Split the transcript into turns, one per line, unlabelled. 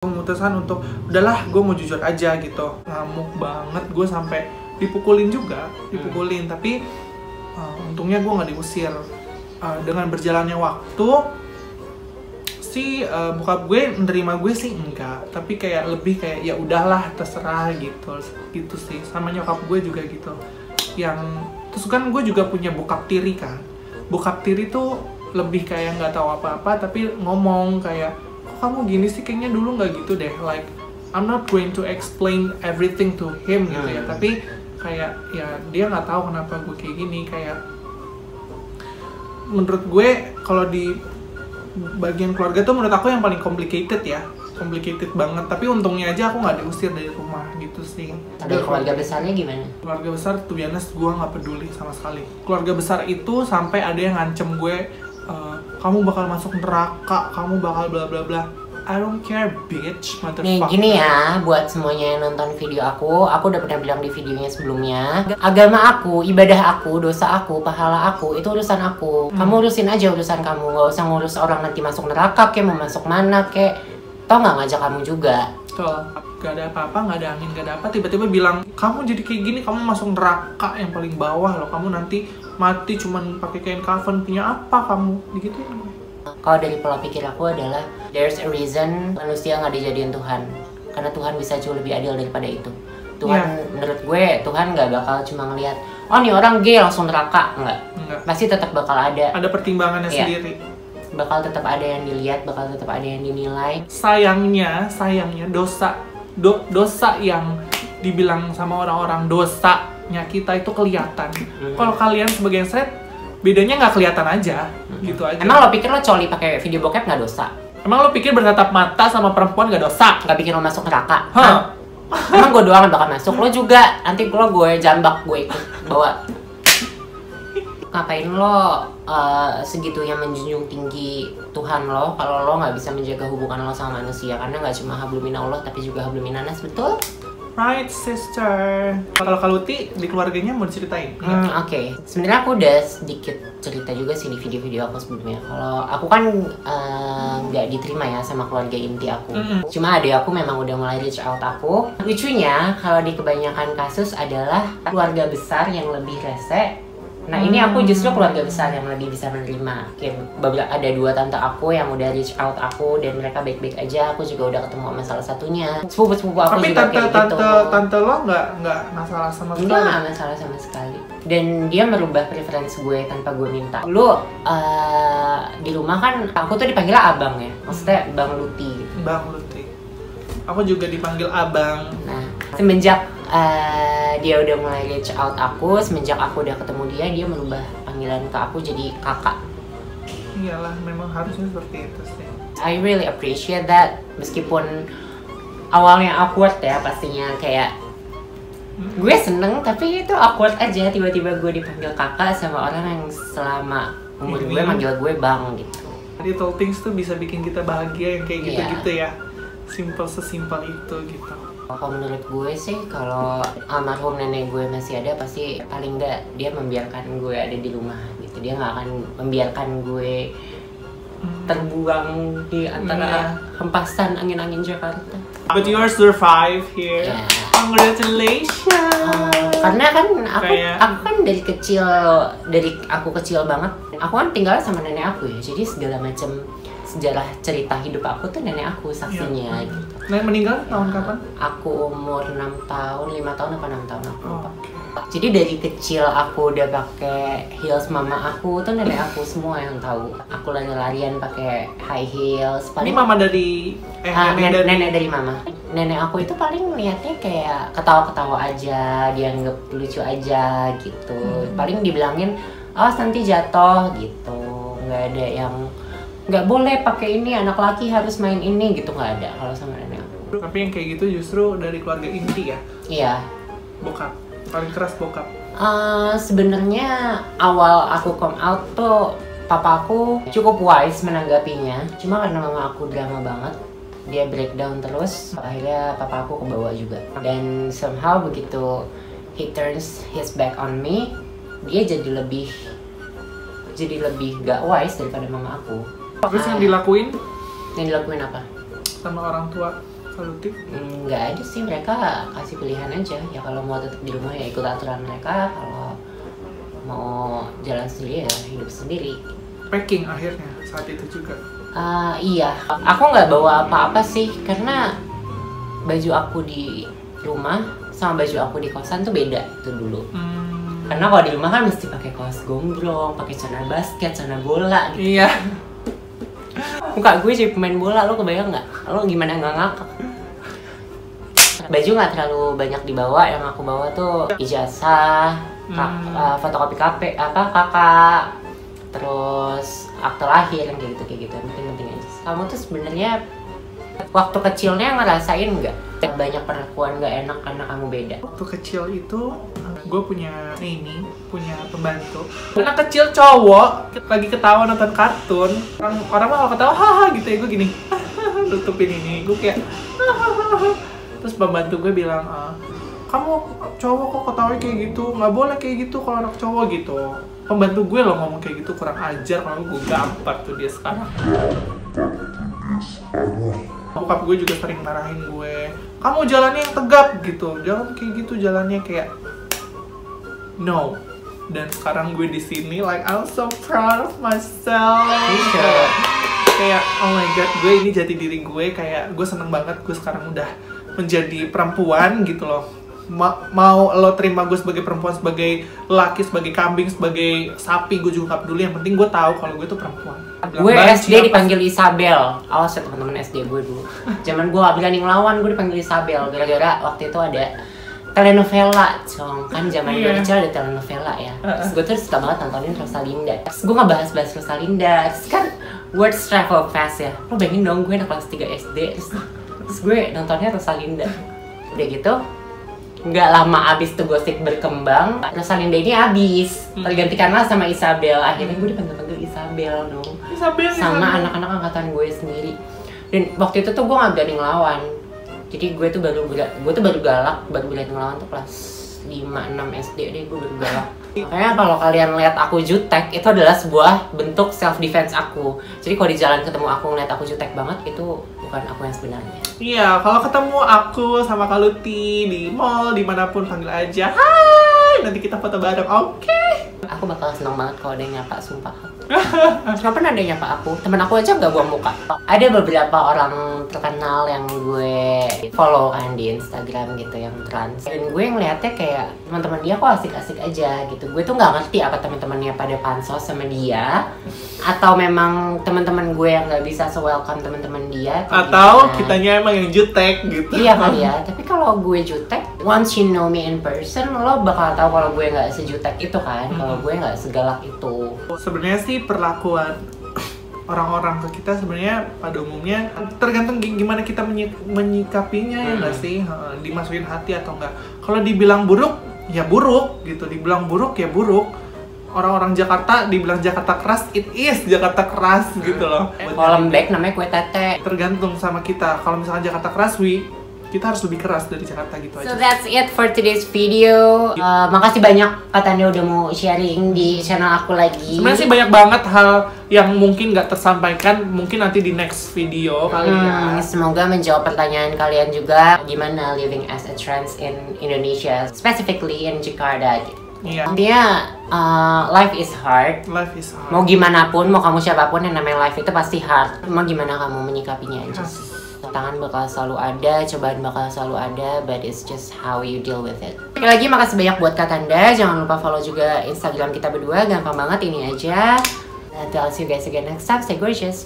Memutuskan untuk udahlah gue mau jujur aja gitu. Ngamuk banget gue sampai dipukulin juga, tapi untungnya gue nggak diusir. Dengan berjalannya waktu bokap gue nerima gue sih enggak, tapi kayak lebih kayak ya udahlah terserah gitu sih. Sama nyokap gue juga gitu. Terus kan gue juga punya bokap tiri kan. Bokap tiri tuh lebih kayak nggak tahu apa-apa tapi ngomong kayak, kamu gini sih, kayaknya dulu nggak gitu deh. Like, I'm not going to explain everything to him gitu ya. Tapi kayak ya dia nggak tahu kenapa gue kayak gini. Kayak menurut gue kalau di bagian keluarga tuh menurut aku yang paling complicated banget. Tapi untungnya aja aku nggak diusir dari rumah gitu sih.
Dari keluarga besarnya gimana? Keluarga
besar tuh biasanya gue nggak peduli sama sekali. Keluarga besar itu sampai ada yang ngancem gue, kamu bakal masuk neraka, kamu bakal bla bla bla. I don't care, bitch, motherfucker.
Nih gini ya, buat semuanya yang nonton video aku udah pernah bilang di videonya sebelumnya, agama aku, ibadah aku, dosa aku, pahala aku, itu urusan aku. Kamu urusin aja urusan kamu, nggak usah ngurus orang nanti masuk neraka kek, mau masuk mana kek. Tau nggak ngajak kamu juga.
Betul, gak ada apa-apa, gak ada angin, gak ada apa, tiba-tiba bilang, kamu jadi kayak gini, kamu masuk neraka yang paling bawah loh, kamu nanti mati cuman pakai kain kafan, punya apa kamu, digituin.
Kalau dari pola pikir aku adalah, there's a reason manusia nggak dijadiin Tuhan, karena Tuhan bisa jauh lebih adil daripada itu. Tuhan, menurut gue, Tuhan nggak bakal cuma ngelihat, oh nih orang gay langsung neraka, enggak. Pasti tetap bakal ada
pertimbangannya sendiri.
Bakal tetap ada yang dilihat, bakal tetap ada yang dinilai.
Sayangnya dosa yang dibilang sama orang-orang dosanya kita itu kelihatan. Kalau kalian sebagai yang straight, bedanya nggak kelihatan aja, gitu aja.
Emang lo pikir lo coli pakai video bokep nggak dosa?
Emang lo pikir bertatap mata sama perempuan nggak dosa?
Nggak bikin lo masuk neraka? Emang gue doang bakal masuk, lo juga. Nanti gue jambak, gue ikut bawa. Ngapain lo segitunya menjunjung tinggi Tuhan lo kalau lo nggak bisa menjaga hubungan lo sama manusia? Karena nggak cuma hablum minallah tapi juga hablum minanas, betul?
Right, sister. Kalau Luti di keluarganya mau diceritain?
Oke. Sebenarnya aku udah sedikit cerita juga sih di video-video aku sebelumnya. Kalau aku kan nggak diterima ya sama keluarga inti aku. Cuma adik aku memang udah mulai reach out aku. Lucunya kalau di kebanyakan kasus adalah keluarga besar yang lebih rese. Nah ini aku justru keluarga besar yang lebih bisa menerima. Kayak ada 2 tante aku yang udah reach out aku dan mereka baik-baik aja. Aku juga udah ketemu sama salah satunya. Sepupu-sepupu aku juga kayak gitu.
Tapi tante lo nggak masalah sama sekali?
Nggak masalah sama sekali. Dan dia merubah preferensi gue tanpa gue minta. Lu di rumah kan aku tuh dipanggilnya abang ya. Maksudnya Bang Luti.
Bang Luti. Aku juga dipanggil abang.
Nah semenjak dia udah mulai reach out aku, semenjak aku udah ketemu dia merubah panggilan ke aku jadi kakak.
Iyalah, memang harusnya seperti itu sih.
I really appreciate that, meskipun awalnya awkward ya pastinya, kayak gue seneng tapi itu awkward aja tiba-tiba gue dipanggil kakak sama orang yang selama umur gue manggil gue bang gitu.
Little things tuh bisa bikin kita bahagia yang kayak gitu-gitu ya. Sesimpel itu gitu.
Kalau menurut gue sih, kalau almarhum nenek gue masih ada, pasti paling enggak dia membiarkan gue ada di rumah gitu. Dia nggak akan membiarkan gue terbuang di antara hempasan angin-angin Jakarta.
But yours survive here. Congratulations.
Karena kan aku kan dari aku kecil banget, aku kan tinggal sama nenek aku ya. Jadi segala macam sejarah cerita hidup aku tuh nenek aku saksinya gitu.
Nenek meninggal tahun kapan?
Aku umur 6 tahun, 5 tahun apa 6 tahun aku lupa. Jadi dari kecil aku udah pakai heels mama aku, tuh nenek aku semua yang tahu. Aku lari-larian pakai high heels.
Ini mama dari
nenek dari mama. Nenek aku itu paling lihatnya kayak ketawa-ketawa aja, dia anggap lucu aja gitu. Paling dibilangin, "Oh, nanti jatuh" gitu. Nggak ada yang nggak boleh pakai ini, anak laki harus main ini gitu, nggak ada kalau sama nenek aku.
Tapi yang kayak gitu justru dari keluarga inti ya?
Iya.
Bokap, paling keras bokap.
Sebenarnya awal aku come out tuh papa aku cukup wise menanggapinya. Cuma karena mama aku drama banget, dia breakdown terus. Akhirnya papa aku kebawa juga. Dan somehow begitu he turns his back on me, dia jadi lebih gak wise daripada mama aku.
Terus yang dilakuin?
Yang dilakuin apa?
Sama orang tua. kalau Lutfi?
Nggak ada sih, mereka kasih pilihan aja. Ya kalau mau tetap di rumah ya ikut aturan mereka, kalau mau jalan sendiri ya hidup sendiri.
Packing akhirnya saat itu juga.
Iya, aku nggak bawa apa-apa sih karena baju aku di rumah sama baju aku di kosan tuh beda itu dulu. Karena kalau di rumah kan mesti pakai kaos gombrong, pakai celana basket, celana bola gitu.
Iya.
Muka gue jadi pemain bola, lo kebayang nggak? Lo gimana nggak ngakak? Baju nggak terlalu banyak dibawa, yang aku bawa tuh ijazah, fotokopi kakak, terus akte lahir yang kayak gitu, penting-penting aja. Kamu tuh sebenarnya waktu kecilnya ngerasain nggak banyak perlakuan nggak enak karena kamu beda?
Waktu kecil itu gue punya pembantu. Anak kecil cowok lagi ketawa nonton kartun, orang mah kalau ketawa haha gitu ya, gue gini tutupin ini, gue kayak terus pembantu gue bilang, kamu cowok kok ketawa kayak gitu, nggak boleh kayak gitu kalau anak cowok gitu. Pembantu gue loh ngomong kayak gitu, kurang ajar, kalau gue gampar tuh dia sekarang. Bokap gue juga sering marahin gue, kamu jalannya yang tegap gitu, jangan kayak gitu jalannya, kayak no. Dan sekarang gue di sini like I'm so proud of myself. Kayak oh my god, gue ini jati diri gue, kayak gue seneng banget gue sekarang udah menjadi perempuan gitu loh. Mau lo terima gue sebagai perempuan, sebagai laki, sebagai kambing, sebagai sapi, gue juga gak peduli, yang penting gue tahu kalau gue tuh perempuan.
Gue SD dipanggil Isabel. Awas ya teman-teman SD gue dulu. Zaman gue gak berani ngelawan, gue dipanggil Isabel gara-gara waktu itu ada telenovela, kan zaman gue kecil ada telenovela ya. Terus gue tuh suka banget nontonin Rosalinda. Terus gue ngebahas-bahas Rosalinda. Terus kan words travel fast ya. Lo bayangin dong, gue anak kelas 3 SD. Terus gue nontonnya Rosalinda. Udah gitu, nggak lama abis tuh gosip berkembang, Rosalinda ini abis, tergantikanlah sama Isabel. Akhirnya gue dipanggil Isabel dong, sama anak-anak angkatan gue sendiri. Dan waktu itu tuh gue nggak berani ngelawan, jadi gue tuh baru galak, baru berani ngelawan tuh kelas 5-6 SD deh, gue baru galak. Makanya kalau kalian lihat aku jutek, itu adalah sebuah bentuk self defense aku. Jadi kalau di jalan ketemu aku ngeliat aku jutek banget, itu bukan aku yang sebenarnya.
Iya, kalau ketemu aku sama Kak Luti di mall, dimanapun, panggil aja hai, nanti kita foto bareng, oke?
Aku bakal seneng banget kalau ada yang nyapa, sumpah. Kenapa pernah ada yang nyapa aku? Temen aku aja nggak buang muka. Ada beberapa orang terkenal yang gue follow kan di Instagram gitu, yang trans. Dan gue ngeliatnya kayak teman-teman dia kok asik-asik aja gitu. Gue tuh nggak ngerti apa teman-temannya pada pansos sama dia, atau memang teman-teman gue yang nggak bisa se-welcome teman-teman dia,
atau kitanya emang yang jutek gitu.
Iya kali ya. Tapi kalau gue jutek, once you know me in person, lo bakal tahu kalau gue nggak sejutek itu kan, kalau gue nggak segalak itu.
Sebenarnya sih perlakuan orang-orang ke kita sebenarnya pada umumnya tergantung gimana kita menyikapinya ya nggak sih, dimasukin hati atau enggak. Kalau dibilang buruk ya buruk gitu, dibilang buruk ya buruk. Orang-orang Jakarta dibilang Jakarta keras, it is Jakarta keras gitu loh.
Kalau lembek namanya kue tete.
Tergantung sama kita. Kalau misalnya Jakarta keras, kita harus lebih keras dari Jakarta gitu aja.
So that's it for today's video. Makasih banyak Kak Tanda udah mau sharing di channel aku lagi.
Sebenarnya sih banyak banget hal yang mungkin nggak tersampaikan, mungkin nanti di next video kali ya.
Semoga menjawab pertanyaan kalian juga, gimana living as a trans in Indonesia, specifically in Jakarta.
Iya.
Intinya life is hard.
Life is hard.
Mau gimana pun, mau kamu siapapun, yang namanya life itu pasti hard. Mau gimana kamu menyikapinya aja. Tantangan bakal selalu ada, cobaan bakal selalu ada, but it's just how you deal with it. Sekali lagi makasih banyak buat Kak Tanda. Jangan lupa follow juga Instagram kita berdua, gampang banget, ini aja. And I'll see you guys again next time. Stay gorgeous.